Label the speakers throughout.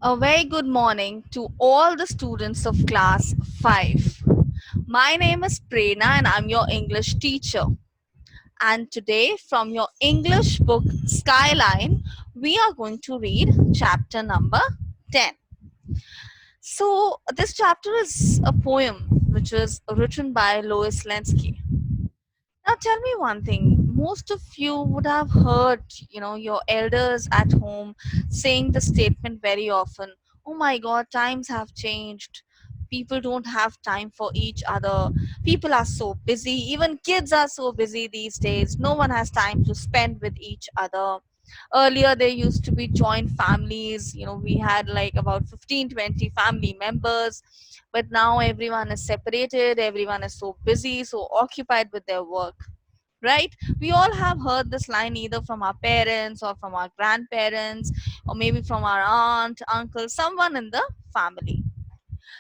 Speaker 1: A very good morning to all the students of class 5. My name is Prerna and I'm your English teacher. And today, from your English book Skyline, we are going to read chapter number 10. So, this chapter is a poem which was written by Lois Lenski. Now tell me one thing. Most of you would have heard, your elders at home saying the statement very often. Oh my God, times have changed. People don't have time for each other. People are so busy. Even kids are so busy these days. No one has time to spend with each other. Earlier, there used to be joint families. We had like about 15, 20 family members, but now everyone is separated, everyone is so busy, so occupied with their work, right? We all have heard this line either from our parents or from our grandparents or maybe from our aunt, uncle, someone in the family.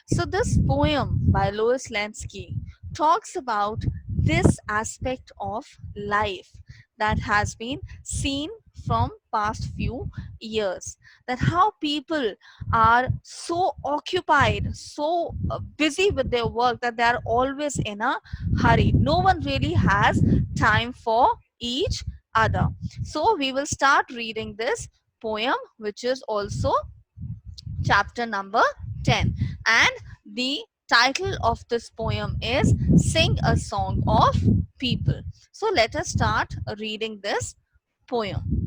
Speaker 1: So, this poem by Lois Lansky talks about this aspect of life that has been seen from past few years, that how people are so occupied, so busy with their work, that they are always in a hurry. No one really has time for each other. So we will start reading this poem, which is also chapter number 10, and the title of this poem is Sing a Song of People. So let us start reading this poem.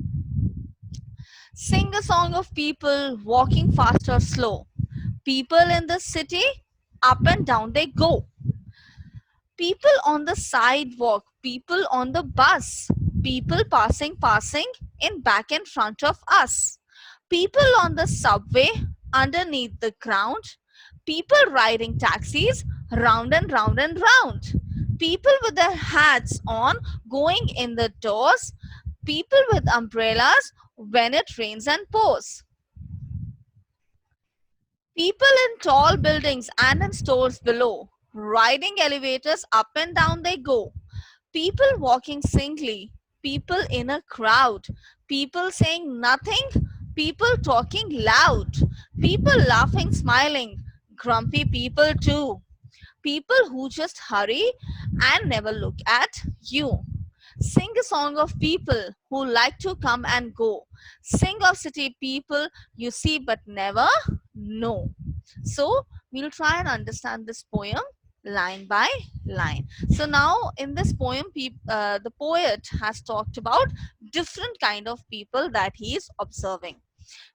Speaker 1: Sing a song of people walking fast or slow. People in the city, up and down they go. People on the sidewalk, people on the bus, people passing in back and front of us. People on the subway, underneath the ground, people riding taxis round and round and round. People with their hats on going in the doors, people with umbrellas when it rains and pours. People in tall buildings and in stores below, riding elevators up and down they go. People walking singly, people in a crowd, people saying nothing, people talking loud, people laughing, smiling, grumpy people too, people who just hurry and never look at you. Sing a song of people who like to come and go. Sing of city people you see but never know. So we'll try and understand this poem line by line. So now in this poem, the poet has talked about different kind of people that he is observing.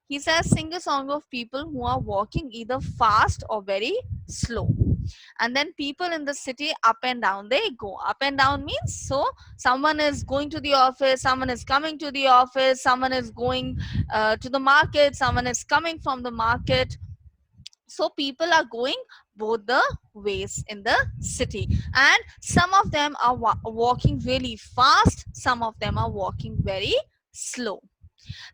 Speaker 1: He says, sing a song of people who are walking either fast or very slow. And then people in the city, up and down they go. Up and down means, so someone is going to the office, someone is coming to the office, someone is going to the market, someone is coming from the market. So people are going both the ways in the city, and some of them are walking really fast, some of them are walking very slow.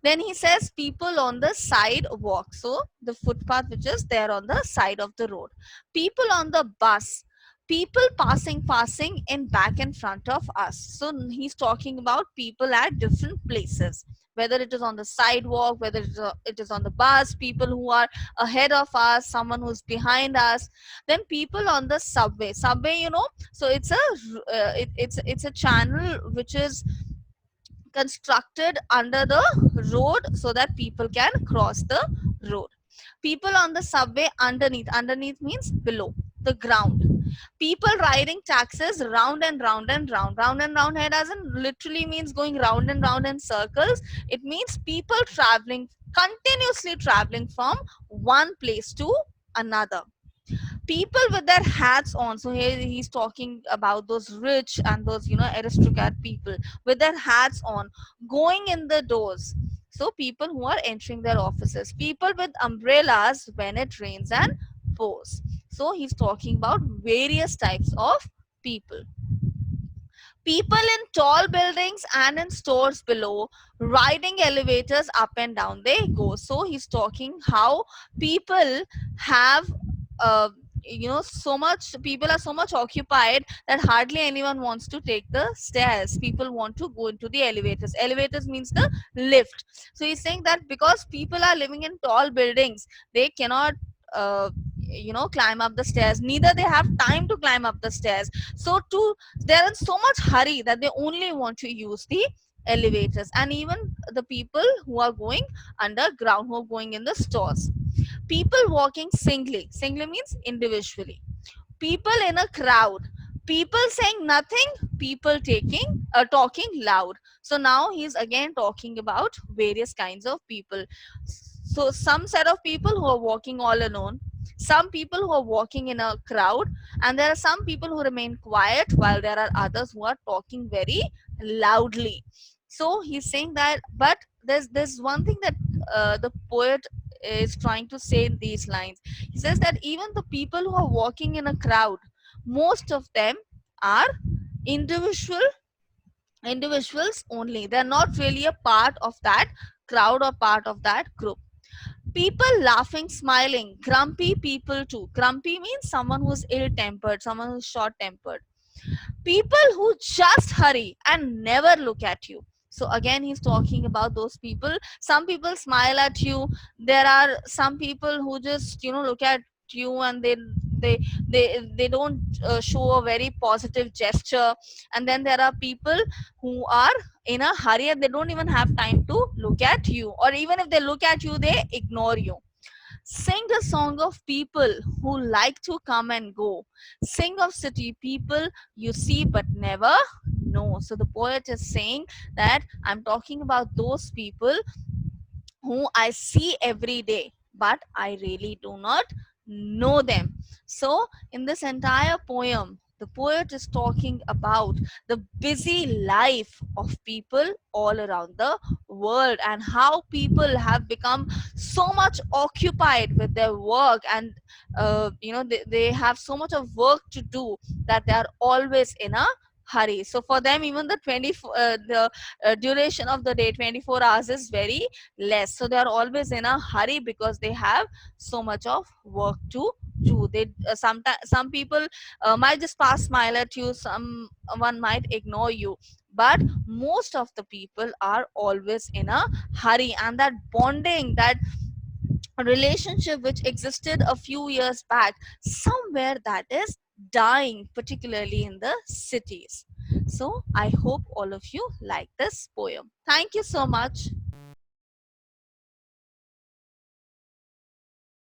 Speaker 1: Then he says people on the sidewalk, so the footpath which is there on the side of the road. People on the bus, people passing in back and front of us. So he's talking about people at different places, whether it is on the sidewalk, whether it is on the bus, people who are ahead of us, someone who's behind us. Then people on the subway, so it's a channel which is constructed under the road so that people can cross the road. People on the subway, underneath means below the ground. People riding taxis round and round and round and round. Here doesn't literally means going round and round in circles. It means people continuously traveling from one place to another. People with their hats on, so here he's talking about those rich and those aristocrat people with their hats on, going in the doors, so people who are entering their offices. People with umbrellas when it rains and pours. So he's talking about various types of people. People in tall buildings and in stores below, riding elevators up and down they go. So he's talking how people have so much people are so much occupied that hardly anyone wants to take the stairs. People want to go into the elevators. Elevators means the lift. So he's saying that because people are living in tall buildings, they cannot climb up the stairs, neither they have time to climb up the stairs. So to they're in so much hurry that they only want to use the elevators. And even the people who are going underground, who are going in the stores, people walking singly means individually, people in a crowd, people saying nothing, people talking loud. So now he's again talking about various kinds of people. So some set of people who are walking all alone, some people who are walking in a crowd, and there are some people who remain quiet, while there are others who are talking very loudly. So he's saying that, but there's one thing that the poet is trying to say in these lines. He says that even the people who are walking in a crowd, most of them are individuals only. They're not really a part of that crowd or part of that group. People laughing, smiling, grumpy people too. Grumpy means someone who's ill tempered, someone who's short tempered. People who just hurry and never look at you. So again he's talking about those people. Some people smile at you. There are some people who just look at you, and they don't show a very positive gesture. And then there are people who are in a hurry and they don't even have time to look at you, or even if they look at you, they ignore you. Sing a song of people who like to come and go. Sing of city people you see but never know. So the poet is saying that I'm talking about those people who I see every day, but I really do not know them. So, in this entire poem, the poet is talking about the busy life of people all around the world, and how people have become so much occupied with their work, and they have so much of work to do that they are always in a hurry. So for them, even the duration of the day, 24 hours, is very less. So they are always in a hurry because they have so much of work to do. They sometimes some people might just pass smile at you, someone might ignore you, but most of the people are always in a hurry. And that bonding, that relationship which existed a few years back, somewhere that is dying, particularly in the cities. So I hope all of you like this poem. Thank you so much.